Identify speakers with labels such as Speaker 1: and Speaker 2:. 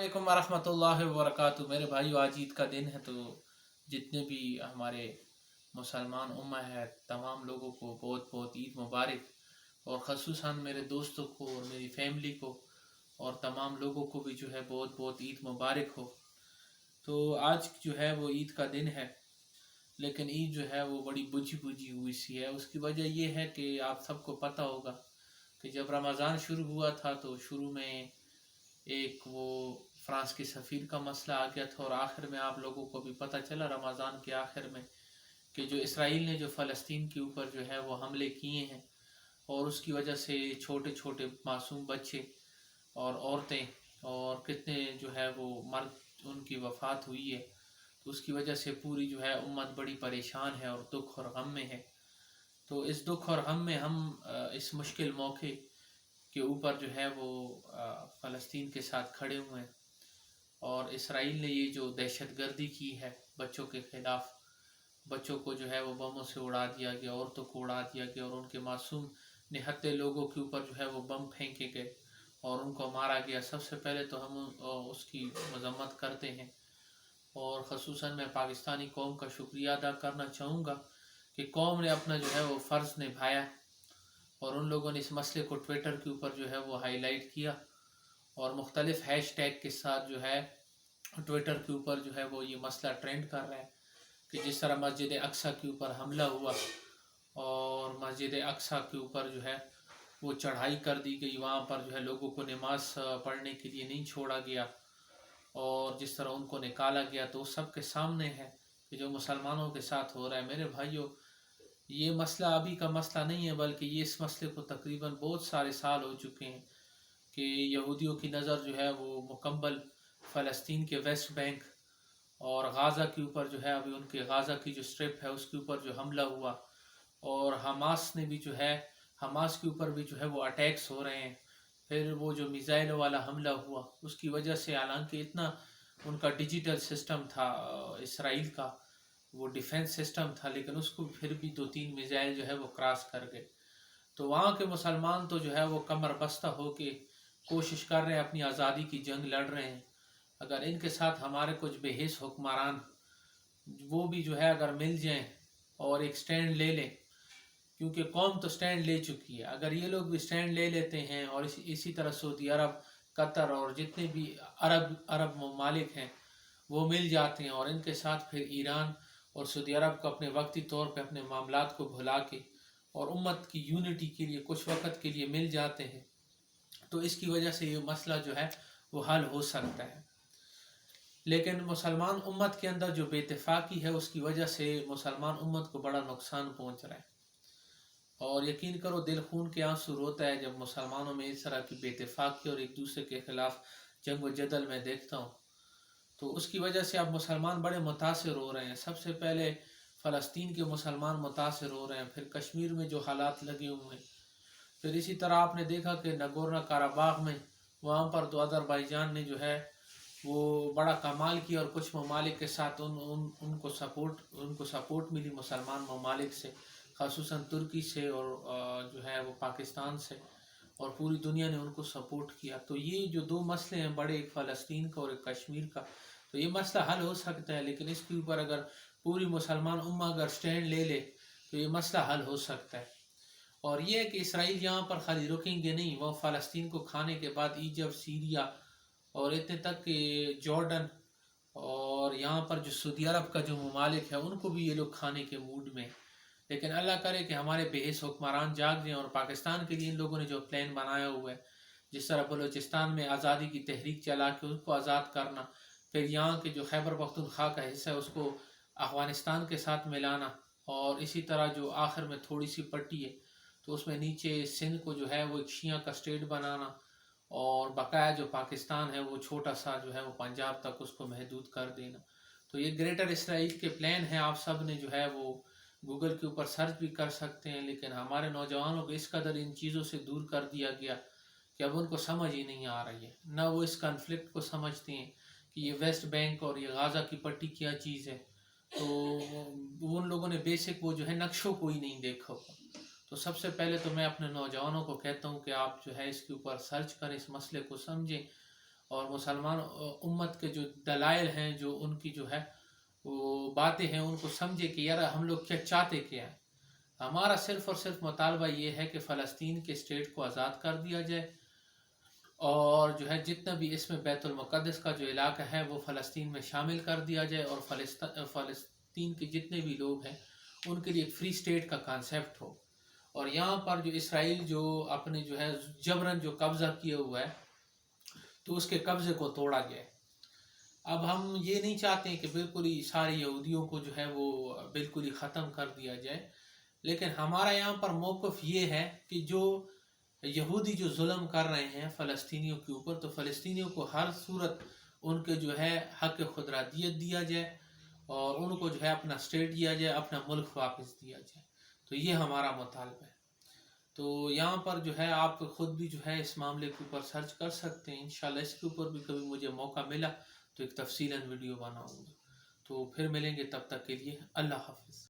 Speaker 1: वालेकुम वरहमतुल्लाहि वबरकातुहू। मेरे भाइयों, आज ईद का दिन है, तो जितने भी हमारे मुसलमान उम्मा है तमाम लोगों को बहुत बहुत ईद मुबारक। और ख़ुसूसन मेरे दोस्तों को और मेरी फैमिली को और तमाम लोगों को भी जो है बहुत बहुत ईद मुबारक हो। तो आज जो है वो ईद का दिन है, लेकिन ईद जो है वो बड़ी बुझी बुझी हुई सी है। उसकी वजह ये है कि आप सबको पता होगा कि जब रमज़ान शुरू हुआ था तो शुरू में एक वो फ्रांस के सफ़ीर का मसला आ गया था, और आखिर में आप लोगों को भी पता चला रमज़ान के आखिर में कि जो इसराइल ने जो फ़लस्तीन के ऊपर जो है वो हमले किए हैं, और उसकी वजह से छोटे छोटे मासूम बच्चे और औरतें और कितने जो है वो मर्द उनकी वफ़ात हुई है। तो उसकी वजह से पूरी जो है उम्मत बड़ी परेशान है और दुख और गम में है। तो इस दुख और गम में हम इस मुश्किल मौके के ऊपर जो है वो फ़लस्तीन के साथ खड़े हुए हैं। और इसराइल ने ये जो दहशतगर्दी की है बच्चों के ख़िलाफ़, बच्चों को जो है वो बमों से उड़ा दिया गया, औरतों को उड़ा दिया गया, और उनके मासूम निहत्थे लोगों के ऊपर जो है वो बम फेंके गए और उनको मारा गया। सबसे पहले तो हम उसकी मज़म्मत करते हैं, और ख़ुसूसन मैं पाकिस्तानी कौम का शुक्रिया अदा करना चाहूँगा कि कौम ने अपना जो है वो फ़र्ज़ निभाया, और उन लोगों ने इस मसले को ट्विटर के ऊपर जो है वो हाईलाइट किया, और मुख्तलिफ़ हैशटैग के साथ जो है ट्विटर के ऊपर जो है वो ये मसला ट्रेंड कर रहा है कि जिस तरह मस्जिद अक्सा के ऊपर हमला हुआ और मस्जिद अक्सा के ऊपर जो है वो चढ़ाई कर दी गई, वहाँ पर जो है लोगों को नमाज पढ़ने के लिए नहीं छोड़ा गया, और जिस तरह उनको निकाला गया, तो सब के सामने है कि जो मुसलमानों के साथ हो रहा है। मेरे भाइयों, ये मसला अभी का मसला नहीं है, बल्कि ये इस मसले को तकरीबन बहुत सारे साल हो चुके हैं कि यहूदियों की नज़र जो है वो मुकम्मल फ़लस्तीन के वेस्ट बैंक और गाज़ा के ऊपर जो है, अभी उनके गाज़ा की जो स्ट्रिप है उसके ऊपर जो हमला हुआ, और हमास ने भी जो है हमास के ऊपर भी जो है वो अटैक्स हो रहे हैं। फिर वो जो मिज़ाइल वाला हमला हुआ उसकी वजह से, हालांकि इतना उनका डिजिटल सिस्टम था इसराइल का, वो डिफेंस सिस्टम था, लेकिन उसको फिर भी 2-3 मिज़ाइल जो है वो क्रॉस कर गए। तो वहाँ के मुसलमान तो जो है वो कमर बस्ता होके कोशिश कर रहे हैं, अपनी आज़ादी की जंग लड़ रहे हैं। अगर इनके साथ हमारे कुछ बेहिस हुक्मरान वो भी जो है अगर मिल जाएं और एक स्टैंड ले लें, क्योंकि कौम तो स्टैंड ले चुकी है, अगर ये लोग भी स्टैंड ले लेते हैं और इसी तरह सऊदी अरब, कतर और जितने भी अरब ममालिक हैं वो मिल जाते हैं, और इनके साथ फिर ईरान और सऊदी अरब को अपने वक्ती तौर पे अपने मामलात को भुला के और उम्मत की यूनिटी के लिए कुछ वक़्त के लिए मिल जाते हैं, तो इसकी वजह से ये मसला जो है वो हल हो सकता है। लेकिन मुसलमान उम्मत के अंदर जो बेइत्तेफाकी है उसकी वजह से मुसलमान उम्मत को बड़ा नुकसान पहुंच रहा है, और यकीन करो दिल खून के आंसू रोता है जब मुसलमानों में इस तरह की बेइत्तेफाकी और एक दूसरे के ख़िलाफ़ जंग व जदल में देखता हूँ। तो उसकी वजह से अब मुसलमान बड़े मुतासिर हो रहे हैं। सबसे पहले फ़लस्तीन के मुसलमान मुतासिर हो रहे हैं, फिर कश्मीर में जो हालात लगे हुए हैं, फिर इसी तरह आपने देखा कि नगोर्नो कराबाग में वहाँ पर तो अज़रबैजान ने जो है वो बड़ा कमाल किया, और कुछ ममालिक के साथ उनको सपोर्ट मिली मुसलमान ममालिक से, ख़ासूसन तुर्की से और जो है वो पाकिस्तान से, और पूरी दुनिया ने उनको सपोर्ट किया। तो ये जो दो मसले हैं बड़े, एक फ़लस्तीन का और एक कश्मीर का, तो ये मसला हल हो सकता है, लेकिन इसके ऊपर अगर पूरी मुसलमान उम्मा अगर स्टैंड ले ले तो ये मसला हल हो सकता है। और ये है कि इसराइल यहाँ पर खाली रुकेंगे नहीं, वह फ़लस्तीन को खाने के बाद इजप्ट, सीरिया और इतने तक कि जॉर्डन और यहाँ पर जो सऊदी अरब का जो ममालिक है उनको भी ये लोग खाने के मूड में। लेकिन अल्लाह करे कि हमारे बेहिस हुक्मरान जाग जाएँ, और पाकिस्तान के लिए इन लोगों ने जो प्लान बनाया हुआ है, जिस तरह बलूचिस्तान में आज़ादी की तहरीक चला के उसको आज़ाद करना, फिर यहाँ के जो खैबर पख्तूनख्वा का हिस्सा है उसको अफ़गानिस्तान के साथ मिलाना, और इसी तरह जो आखिर में थोड़ी सी पट्टी है तो उसमें नीचे सिंध को जो है वो एक शिया का स्टेट बनाना, और बकाया जो पाकिस्तान है वो छोटा सा जो है वो पंजाब तक उसको महदूद कर देना। तो ये ग्रेटर इसराइल के प्लान है, आप सब ने जो है वो गूगल के ऊपर सर्च भी कर सकते हैं। लेकिन हमारे नौजवानों को इस कदर इन चीज़ों से दूर कर दिया गया कि अब उनको समझ ही नहीं आ रही है, ना वो इस कन्फ्लिक्ट को समझते हैं कि ये वेस्ट बैंक और ये गाज़ा की पट्टी क्या चीज़ है। तो उन लोगों ने बेसिक वो जो है नक्शों को ही नहीं देखा। तो सबसे पहले तो मैं अपने नौजवानों को कहता हूँ कि आप जो है इसके ऊपर सर्च करें, इस मसले को समझें, اور مسلمان امت کے جو دلائل ہیں، جو ان کی جو ہے وہ باتیں ہیں، ان کو سمجھے کہ یار ہم لوگ کیا چاہتے کیا ہیں۔ ہمارا صرف اور صرف مطالبہ یہ ہے کہ فلسطین کے اسٹیٹ کو آزاد کر دیا جائے، اور جو ہے جتنا بھی اس میں بیت المقدس کا جو علاقہ ہے وہ فلسطین میں شامل کر دیا جائے، اور فلسطین کے جتنے بھی لوگ ہیں ان کے لیے ایک فری اسٹیٹ کا کانسیپٹ ہو، اور یہاں پر جو اسرائیل جو اپنے جو ہے جبراً جو قبضہ کیا ہوا ہے تو اس کے قبضے کو توڑا گیا ہے۔ اب ہم یہ نہیں چاہتے کہ بالکل ہی سارے یہودیوں کو جو ہے وہ بالکل ہی ختم کر دیا جائے، لیکن ہمارا یہاں پر موقف یہ ہے کہ جو یہودی جو ظلم کر رہے ہیں فلسطینیوں کے اوپر، تو فلسطینیوں کو ہر صورت ان کے جو ہے حق خود ارادیت دیا جائے، اور ان کو جو ہے اپنا اسٹیٹ دیا جائے، اپنا ملک واپس دیا جائے۔ تو یہ ہمارا مطالبہ ہے۔ تو یہاں پر جو ہے آپ خود بھی جو ہے اس معاملے کے اوپر سرچ کر سکتے ہیں، انشاءاللہ اس کے اوپر بھی کبھی مجھے موقع ملا تو ایک تفصیلاً ویڈیو بناؤں گا۔ تو پھر ملیں گے، تب تک کے لیے اللہ حافظ۔